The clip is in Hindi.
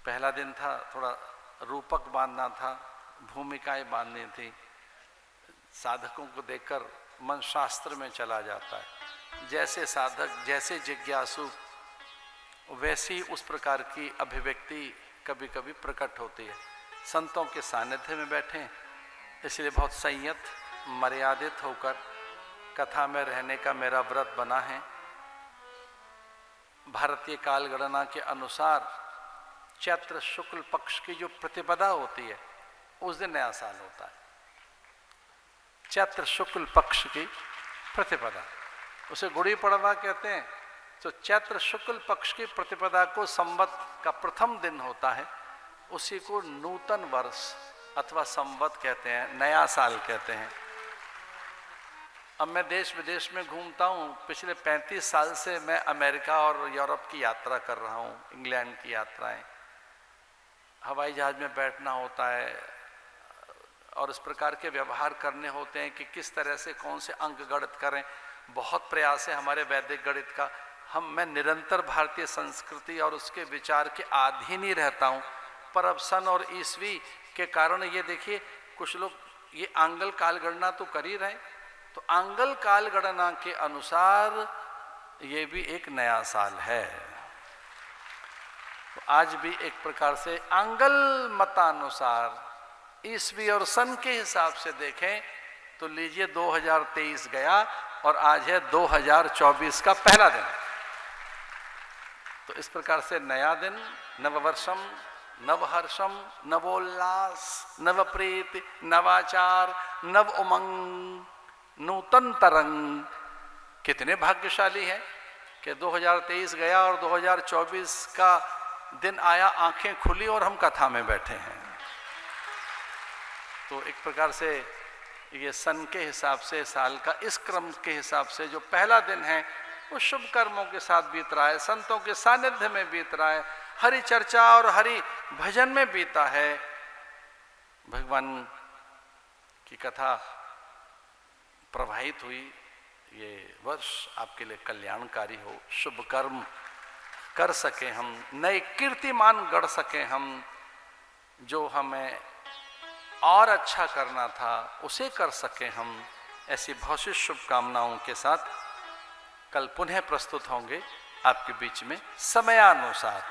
पहला दिन था, थोड़ा रूपक बांधना था, भूमिकाएं बांधनी थी। साधकों को देखकर मन शास्त्र में चला जाता है। जैसे साधक, जैसे जिज्ञासु, वैसी उस प्रकार की अभिव्यक्ति कभी कभी प्रकट होती है। संतों के सानिध्य में बैठे, इसलिए बहुत संयत, मर्यादित होकर कथा में रहने का मेरा व्रत बना है। भारतीय काल गणना के अनुसार चैत्र शुक्ल पक्ष की जो प्रतिपदा होती है उस दिन नया साल होता है। चैत्र शुक्ल पक्ष की प्रतिपदा, उसे गुड़ी पड़वा कहते हैं। तो चैत्र शुक्ल पक्ष की प्रतिपदा को संवत का प्रथम दिन होता है, उसी को नूतन वर्ष अथवा संवत कहते हैं, नया साल कहते हैं। अब मैं देश विदेश में घूमता हूँ। पिछले 35 साल से मैं अमेरिका और यूरोप की यात्रा कर रहा हूँ, इंग्लैंड की यात्राएं। हवाई जहाज में बैठना होता है और इस प्रकार के व्यवहार करने होते हैं कि किस तरह से कौन से अंक गणित करें। बहुत प्रयास है हमारे वैदिक गणित का। मैं निरंतर भारतीय संस्कृति और उसके विचार के अधीन ही रहता हूँ। पर अब सन और ईस्वी के कारण ये देखिए, कुछ लोग ये आंगल काल गणना तो कर ही रहे, तो आंगल काल गणना के अनुसार ये भी एक नया साल है। तो आज भी एक प्रकार से आंगल मतानुसार ईस्वी और सन के हिसाब से देखें तो लीजिए 2023 गया और आज है 2024 का पहला दिन। तो इस प्रकार से नया दिन, नववर्षम, नवहर्षम, नवोल्लास, नवप्रीति, नवाचार, नव उमंग, नूतन तरंग। कितने भाग्यशाली हैं कि 2023 गया और 2024 का दिन आया, आंखें खुली और हम कथा में बैठे हैं। तो एक प्रकार से ये सन के हिसाब से, साल का इस क्रम के हिसाब से जो पहला दिन है वो शुभ कर्मों के साथ बीत रहा है, संतों के सानिध्य में बीत रहा है, हरि चर्चा और हरि भजन में बीता है। भगवान की कथा प्रवाहित हुई। ये वर्ष आपके लिए कल्याणकारी हो, शुभ कर्म कर सके हम, नए कीर्तिमान गढ़ सके हम, जो हमें और अच्छा करना था उसे कर सके हम। ऐसी बहुत सी शुभकामनाओं के साथ कल पुनः प्रस्तुत होंगे आपके बीच में समयानुसार।